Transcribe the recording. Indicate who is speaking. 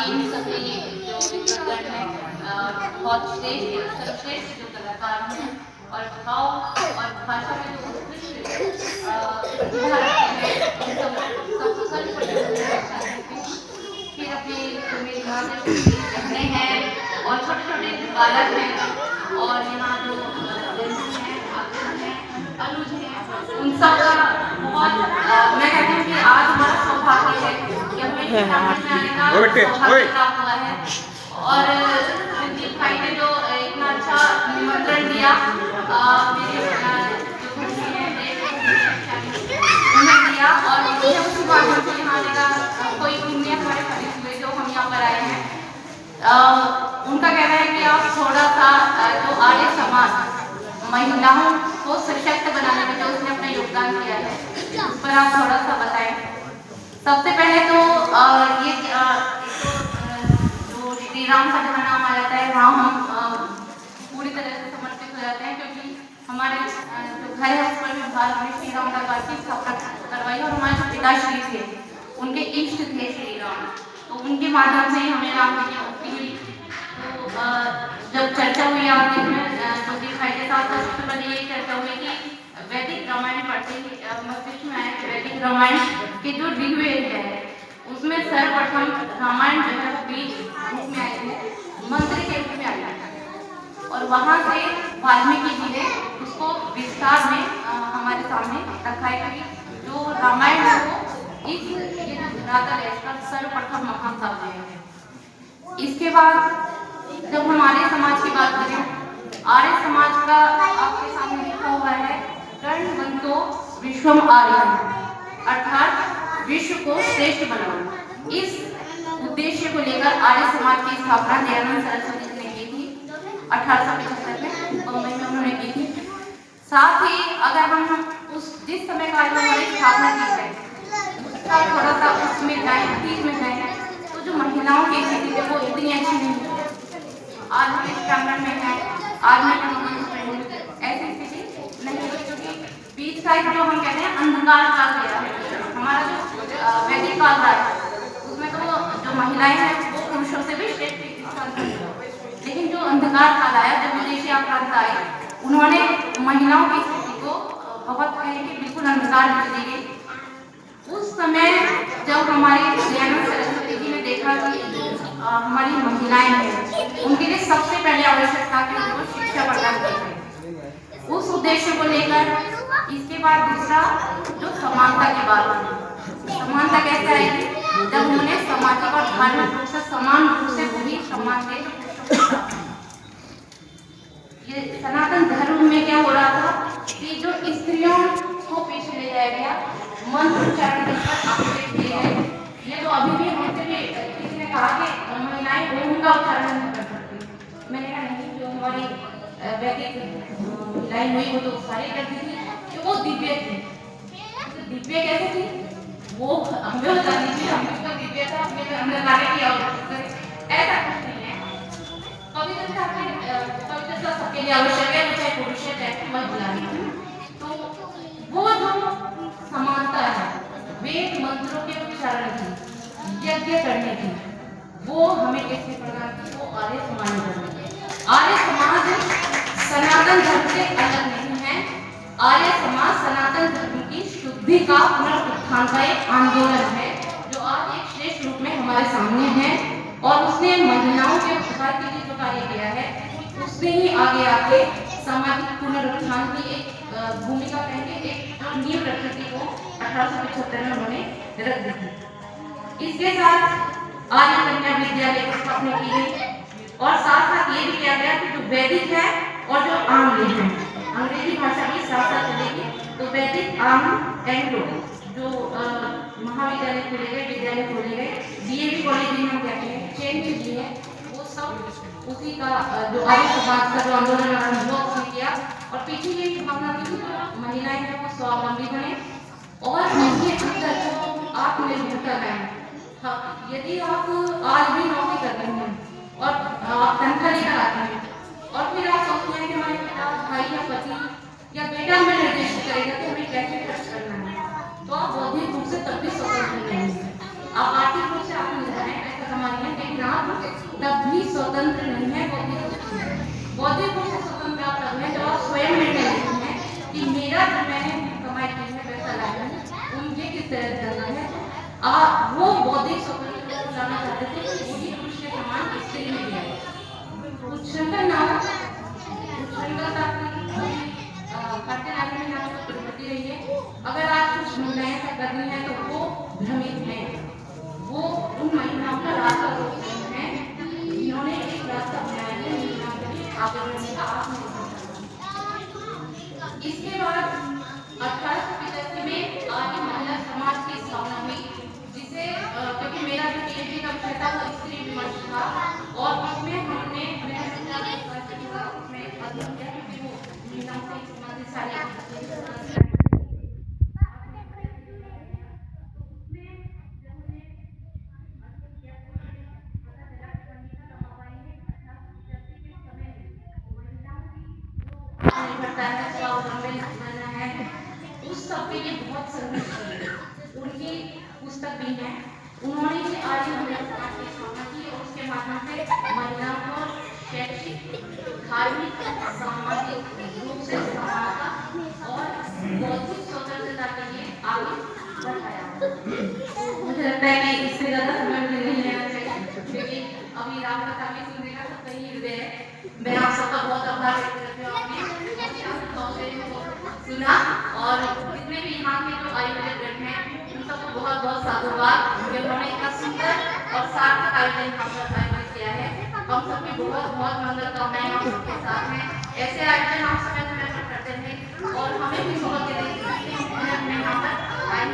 Speaker 1: बाकी इन सभी जो विद्वद्गण हैं बहुत श्रेष्ठ सर्वश्रेष्ठ जो कलाकार हैं और भाव और भाषा में जो उत्कृष्ट प्रतिभा रखते हैं उन सबको सर्वप्रथम फिर अपने जो मेरी माता बहनें हैं और छोटे छोटे बालक हैं और यहाँ जो हैं अनुज हैं उन सब का बहुत मैं कहती हूँ कि आज हमारा सौभाग्य है कि हमें सामने में आने का सौभाग्य प्राप्त हुआ है और रंजीत भाई ने जो इतना अच्छा निमंत्रण दिया मेरे उन्हें दिया और मुझे उसी बात से यहाँ आने का कोई पुण्य हमारे फलित हुए जो हम यहाँ पर आए हैं। उनका कहना है कि आप थोड़ा सा जो आर्य समाज महिलाओं को सशक्त बनाने में जो उसने अपना योगदान किया है उस पर आप थोड़ा सा बताएं। सबसे पहले तो ये जो श्री राम का जहाँ नाम आ जाता है वहाँ हम पूरी तरह से समर्पित हो जाते हैं क्योंकि हमारे जो घर है उस पर भी भारत में श्री राम का की स्थापना करवाई और हमारे जो पिताश्री थे उनके इष्ट थे श्री राम, तो उनके माध्यम से ही हमें राम जी की भक्ति हुई। तो जब चर्चा हुई आपके जो दिखाई देता तो सबसे पहले ये चर्चा हुई कि वैदिक रामायण पढ़ते ही मस्तिष्क में आया कि वैदिक रामायण के जो ऋग्वेद है उसमें सर्वप्रथम रामायण जो है बीज रूप में आए थे, मंत्र के रूप में आया था और वहाँ से वाल्मीकि जी ने उसको विस्तार में हमारे सामने रखा है कि जो रामायण है वो ये जो धरातल है इसका सर्वप्रथम महाकाव्य है। इसके बाद जब हम आर्य समाज की बात करें, आर्य समाज का आपके सामने लिखा हुआ है कर्णवंतो विश्वम आर्यम, अर्थात विश्व को श्रेष्ठ बनाना। इस उद्देश्य को लेकर आर्य समाज की स्थापना दयानंद सरस्वती जी ने की थी 1875 में बम्बई में उन्होंने की थी। साथ ही अगर हम उस जिस समय का हमारी स्थापना की है उसका थोड़ा सा उसमें जाए तीज में जाए तो जो महिलाओं की स्थिति है वो इतनी अच्छी नहीं है। आज हम इस प्रांगण में है, आज मैं ऐसी स्थिति नहीं है क्योंकि बीच का जो हम कहते हैं अंधकार काल गया है हमारा जो वैदिक काल रहा है उसमें तो जो महिलाएं हैं वो पुरुषों से भी श्रेष्ठ, लेकिन जो अंधकार काल आया जब विदेशी आक्रांत आए उन्होंने महिलाओं की स्थिति को बहुत कहे कि बिल्कुल अंधकार में दी गई। उस समय जब हमारे दयानंद सरस्वती जी ने देखा कि हमारी महिलाएं हैं उनके लिए सबसे पहले आवश्यकता कि उनको शिक्षा प्रदान की जाए, उस उद्देश्य को लेकर इसके बाद दूसरा जो समानता की बात है, समानता कैसे आएगी जब उन्होंने सामाजिक और धार्मिक रूप से समान रूप से वही सम्मान दे। ये सनातन धर्म में क्या हो रहा था कि जो स्त्रियों को पीछे ले जाया गया, मंत्र उच्चारण कर आक्षेप दिए गए। ये तो अभी भी हमसे भी किसी ने कहा कि महिलाएं ओम का उच्चारण नहीं कर सकती, मैंने कहा नहीं, जो हमारी वैदिक महिलाएं हुई वो तो सारी करती थी कि वो दिव्य थी। तो दिव्य कैसे थी वो हमें बता दीजिए, हमें तो दिव्य था, हमें अंदर लाने की आवश्यकता है, ऐसा कुछ नहीं है। पवित्रता पवित्रता सबके लिए आवश्यक है, चाहे पुरुष है चाहे महिला है। तो वो जो समानता है वेद मंत्रों के उच्चारण की यज्ञ करने की वो हमें कैसे प्रदान की, वो आर्य समाज में। आर्य समाज सनातन धर्म से अलग नहीं है। आर्य समाज सनातन धर्म की शुद्धि का पुनरुत्थान का एक आंदोलन है जो आज एक श्रेष्ठ रूप में हमारे सामने है और उसने महिलाओं के उद्धार के लिए जो कार्य किया है उससे ही आगे आके सामाजिक पुनरुत्थान की एक भूमिका कहेंगे, एक जो नींव प्रकृति को 1875 में उन्होंने रख दी थी। इसके साथ आर्य कन्या विद्यालय की स्थापना की गई और साथ साथ ये भी किया गया कि जो वैदिक है और जो आंग्ल है, अंग्रेजी भाषा भी साथ साथ चलेगी, तो वैदिक आंग्ल एंग्लो जो महाविद्यालय खोले गए, विद्यालय खोले गए, डीएवी कॉलेज हम कहते हैं, चेंज दिए, वो सब उसी का जो आर्य समाज का जो आंदोलन आरंभ हुआ उसने किया और पीछे ये भावना थी कि महिलाएं हैं वो स्वावलंबी बने और उनके अंदर जो आत्मनिर्भरता है। हाँ, यदि आप आज भी नौकरी कर रहे हैं और आप तनख्वाह लेकर आते हैं और फिर आप सोचते हैं कि हमारे पिता भाई या पति या बेटा हमें निर्देशित करेगा कि हमें कैसे खर्च करना है, तो आप बौद्धिक रूप से तब भी स्वतंत्र नहीं हैं। आप आर्थिक रूप से आत्मनिर्भर हैं, ऐसा हमारी है, लेकिन तब भी स्वतंत्र नहीं है बौद्धिक रूप से स्वतंत्र आप तब है जब आप स्वयं निर्णय लेते हैं कि मेरा जो मैंने कमाई की है पैसा लाया है मुझे किस तरह करना है। वो बौद्धिक स्वतंत्रता को लाना चाहते थे कि वही पुरुष के समान स्त्री में भी है। उच्छृंखल ना हो, उच्छृंखलता करते रहने में आपको प्रवृत्ति रही है। अगर आप कुछ महिलाएं ऐसा कर रही हैं तो वो भ्रमित हैं, वो उन महिलाओं का रास्ता रोक रहे हैं जिन्होंने एक रास्ता बनाया है महिलाओं के लिए आगे बढ़ने का आत्मनिर्भर। इसके बाद 1885 में आर्य महिला समाज की स्थापना हुई, जिसे क्योंकि मेरा जो पीएचडी का विषय था वो स्त्री विमर्श था और उसमें हमने उसमें अध्ययन किया क्योंकि वो महिलाओं से संबंधित सारी निर्भरता है, स्वावलंबन बनना है, उस सब के लिए बहुत संघर्ष किए। उनकी पुस्तक भी है, उन्होंने ही आर्य महिला समाज की स्थापना की और उसके माध्यम से महिलाओं को शैक्षिक, धार्मिक, सामाजिक रूप से समानता और बौद्धिक स्वतंत्रता के लिए आगे बढ़ाया। मुझे लगता है कि इससे ज़्यादा समय मुझे नहीं लेना चाहिए क्योंकि अभी राम कथा में सुनने का सबका ही हृदय है। मैं आप सबका बहुत आभार व्यक्त करती हूँ, आपने सुना और जितने भी यहाँ के जो आयोजक बैठे हैं उन सबको बहुत बहुत साधुवाद कि उन्होंने इतना सुंदर और सार्थक आयोजन यहाँ पर आयोजित किया है। हम सबकी बहुत बहुत मंगल कामनाएं आप सबके साथ हैं। ऐसे आयोजन आप समय समय पर करते हैं और हमें भी मौका देते हैं यहाँ पर आए